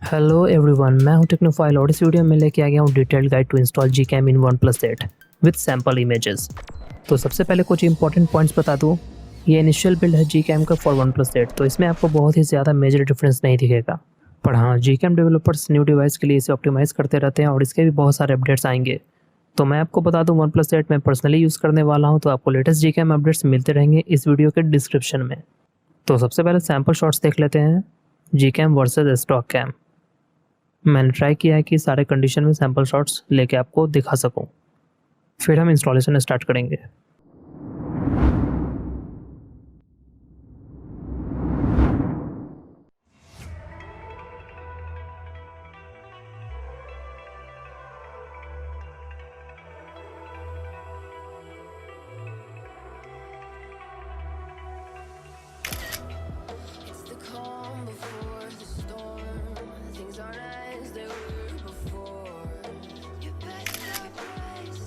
Hello everyone, मैं हूं टेक्नोफाइल और इस वीडियो में लेके आ गया हूं detailed guide to install GCam in OnePlus 8 with sample images. तो सबसे पहले कुछ इंपॉर्टेंट पॉइंट्स बता दूं। ये इनिशियल बिल्ड है GCam का फॉर OnePlus 8, तो इसमें आपको बहुत ही ज़्यादा मेजर डिफरेंस नहीं दिखेगा। पर हाँ, GCam डेवलपर्स न्यू डिवाइस के लिए इसे ऑप्टिमाइज़ करते रहते हैं और इसके भी बहुत सारे अपडेट्स आएंगे। तो मैं आपको बता दूं, OnePlus 8 मैं पर्सनली यूज़ करने वाला हूँ, तो आपको लेटेस्ट GCam अपडेट्स मिलते रहेंगे इस वीडियो के डिस्क्रिप्शन में। तो सबसे पहले सैम्पल शॉट्स देख लेते हैं। GCam versus stock cam. मैंने ट्राई किया है कि सारे कंडीशन में सैम्पल शॉट्स लेके आपको दिखा सकूं। फिर हम इंस्टॉलेशन स्टार्ट करेंगे। It's the calm before the storm. Things aren't as they were before. You better rise.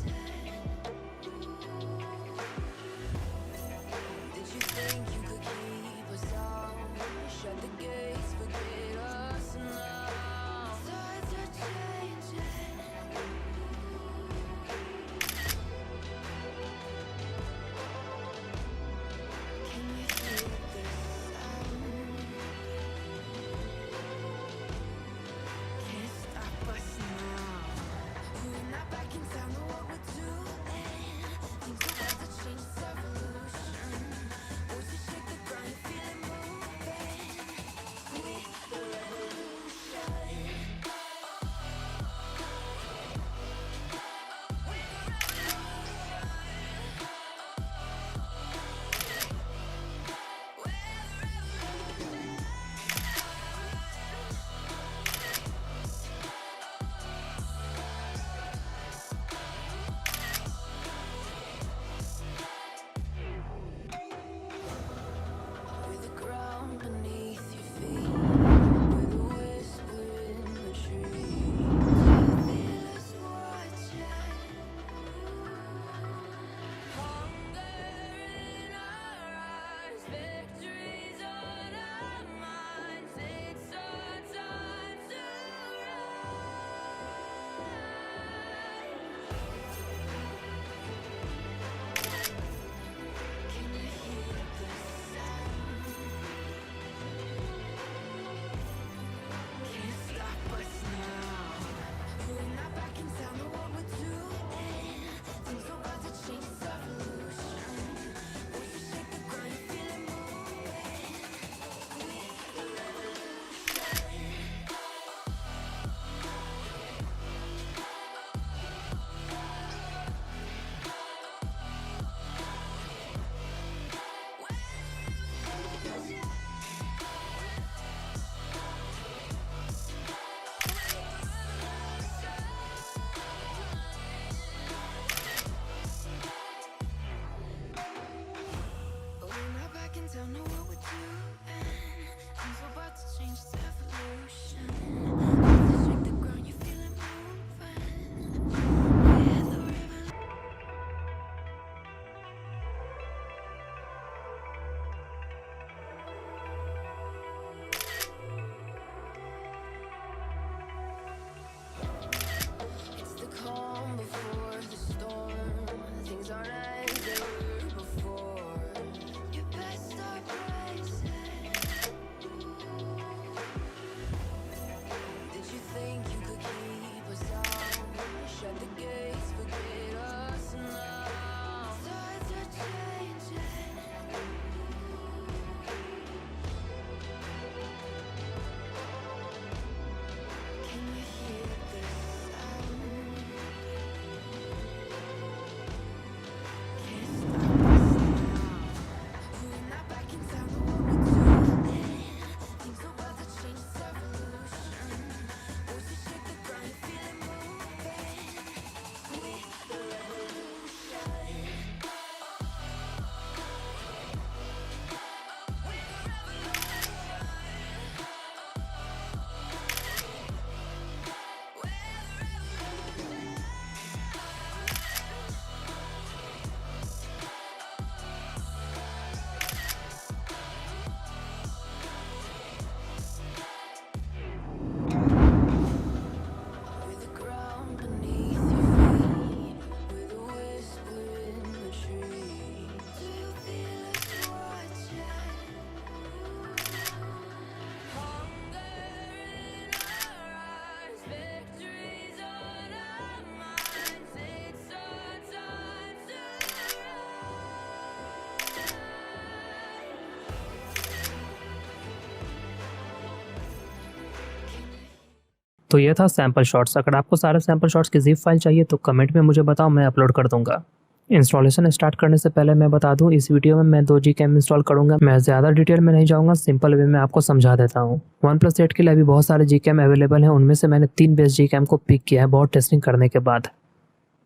तो ये था सैम्पल शॉट्स। अगर आपको सारे सैम्पल शॉट्स की जिप फाइल चाहिए तो कमेंट में मुझे बताओ, मैं अपलोड कर दूंगा। इंस्टॉलेशन स्टार्ट करने से पहले मैं बता दूं, इस वीडियो में मैं 2 GCam इंस्टॉल करूंगा। मैं ज़्यादा डिटेल में नहीं जाऊंगा, सिंपल वे में आपको समझा देता हूं। OnePlus 8 के लिए अभी बहुत सारे GCam अवेलेबल हैं, उनमें से मैंने 3 बेस्ट GCam को पिक किया है बहुत टेस्टिंग करने के बाद।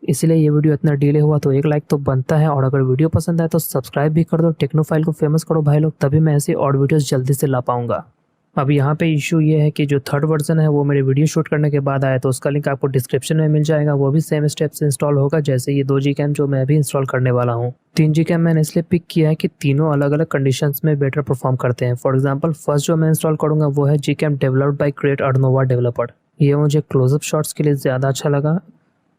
इसलिए ये वीडियो इतना डिले हुआ, तो एक लाइक तो बनता है, और अगर वीडियो पसंद आए तो सब्सक्राइब भी कर दो। टेक्नोफाइल को फेमस करो भाई लोग, तभी मैं ऐसी और वीडियोस जल्दी से ला पाऊंगा। अब यहाँ पे इशू ये है कि जो थर्ड वर्जन है वो मेरे वीडियो शूट करने के बाद आया, तो उसका लिंक आपको डिस्क्रिप्शन में मिल जाएगा। वो भी सेम स्टेप से इंस्टॉल होगा जैसे ये 2 GCam जो मैं अभी इंस्टॉल करने वाला हूँ। 3 GCam मैंने इसलिए पिक किया है कि तीनों अलग अलग कंडीशंस में बेटर परफॉर्म करते हैं। फॉर एग्जाम्पल फर्स्ट जो मैं इंस्टॉल करूँगा वो है GCam developed by create Arnova developer. ये मुझे क्लोजअप शॉट्स के लिए ज़्यादा अच्छा लगा।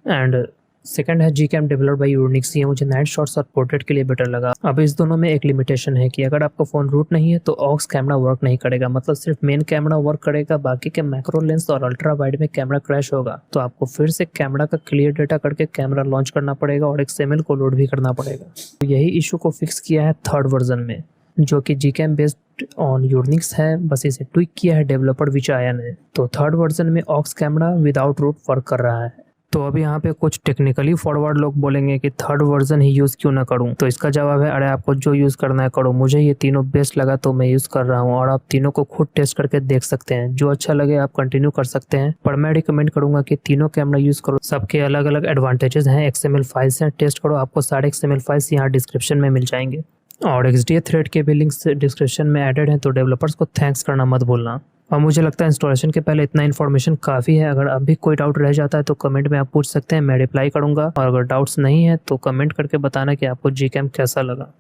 एंड सेकंड है GCam डेवलप्ड बाय यूनिक्स। ये मुझे नाइट शॉट्स और पोर्ट्रेट के लिए बेटर लगा। अब इस दोनों में एक लिमिटेशन है कि अगर आपका फ़ोन रूट नहीं है तो ऑक्स कैमरा वर्क नहीं करेगा, मतलब सिर्फ मेन कैमरा वर्क करेगा, बाकी के मैक्रो लेंस और अल्ट्रा वाइड में कैमरा क्रैश होगा। तो आपको फिर से कैमरा का क्लियर डेटा करके कैमरा लॉन्च करना पड़ेगा और XML को लोड भी करना पड़ेगा। तो यही इशू को फिक्स किया है थर्ड वर्जन में, जो कि GCam बेस्ड ऑन यूनिक्स है, बस इसे ट्विक किया है डेवलपर विचाया ने। तो थर्ड वर्जन में aux camera without root work कर रहा है। तो अभी यहाँ पे कुछ टेक्निकली फॉरवर्ड लोग बोलेंगे कि थर्ड वर्जन ही यूज़ क्यों ना करूँ, तो इसका जवाब है, अरे आपको जो यूज़ करना है करो। मुझे ये तीनों बेस्ट लगा तो मैं यूज़ कर रहा हूँ, और आप तीनों को खुद टेस्ट करके देख सकते हैं। जो अच्छा लगे आप कंटिन्यू कर सकते हैं, पर मैं रिकमेंड करूँगा कि तीनों कैमरा यूज़ करो। सबके अलग अलग एडवांटेजेस हैं। XML फाइल्स हैं, टेस्ट करो। आपको सारे XML फाइल्स यहाँ डिस्क्रिप्शन में मिल जाएंगे, और XDA थ्रेड के भी लिंक्स डिस्क्रिप्शन में एडेड हैं, तो डेवलपर्स को थैंक्स करना मत भूलना। और मुझे लगता है इंस्टॉलेशन के पहले इतना इन्फॉर्मेशन काफ़ी है। अगर अभी कोई डाउट रह जाता है तो कमेंट में आप पूछ सकते हैं, मैं रिप्लाई करूँगा। और अगर डाउट्स नहीं है तो कमेंट करके बताना कि आपको GCam कैसा लगा।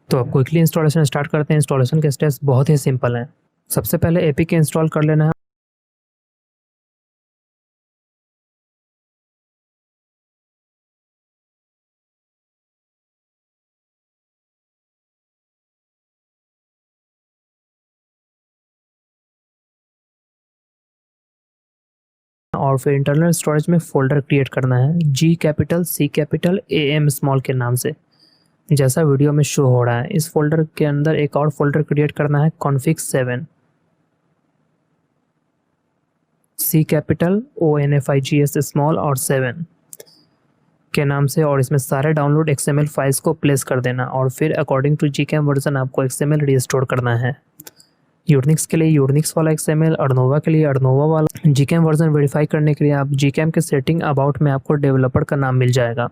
तो अब क्विकली इंस्टॉलेशन स्टार्ट करते हैं। इंस्टॉलेशन के स्टेप्स बहुत ही सिंपल हैं। सबसे पहले APK इंस्टॉल कर लेना है। और फिर इंटरनल स्टोरेज में फोल्डर क्रिएट करना है, G capital C capital AM small के नाम से, जैसा वीडियो में शो हो रहा है। इस फोल्डर के अंदर एक और फोल्डर क्रिएट करना है, config 7 C capital ONEPLUS small और 7 के नाम से, और इसमें सारे डाउनलोड XML फाइल्स को प्लेस कर देना। और फिर अकॉर्डिंग टू GCam वर्जन आपको XML रीस्टोर करना है। यूनिक्स के लिए यूनिक्स वाला XML, अर्नोवा के लिए अर्नोवा वाला। GCam वर्जन वेरीफाई करने के लिए आप GCam के सेटिंग अबाउट में आपको डेवलपर का नाम मिल जाएगा।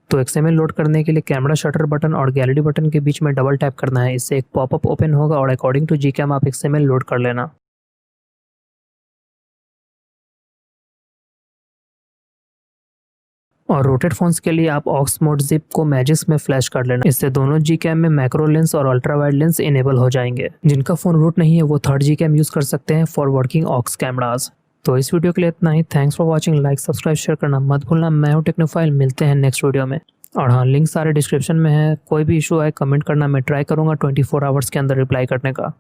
तो XML लोड करने के लिए कैमरा शटर बटन और गैलरी बटन के बीच में डबल टैप करना है, इससे एक पॉपअप ओपन होगा और अकॉर्डिंग टू GCam आप XML लोड कर लेना। और रोटेट फोन्स के लिए आप ऑक्स मोड जिप को मैजिक्स में फ्लैश कर लेना, इससे दोनों GCam में मैक्रो लेंस और अल्ट्रा वाइड लेंस इनेबल हो जाएंगे। जिनका फोन रूट नहीं है वो थर्ड GCam यूज कर सकते हैं फॉर वर्किंग ऑक्स कैमराज। तो इस वीडियो के लिए इतना ही। Thanks for watching. Like subscribe share करना मत भूलना। मैं हूं टेक्नोफाइल, मिलते हैं नेक्स्ट वीडियो में। और हाँ, लिंक सारे डिस्क्रिप्शन में है। कोई भी इशू आए कमेंट करना, मैं ट्राई करूंगा 24 आवर्स के अंदर रिप्लाई करने का।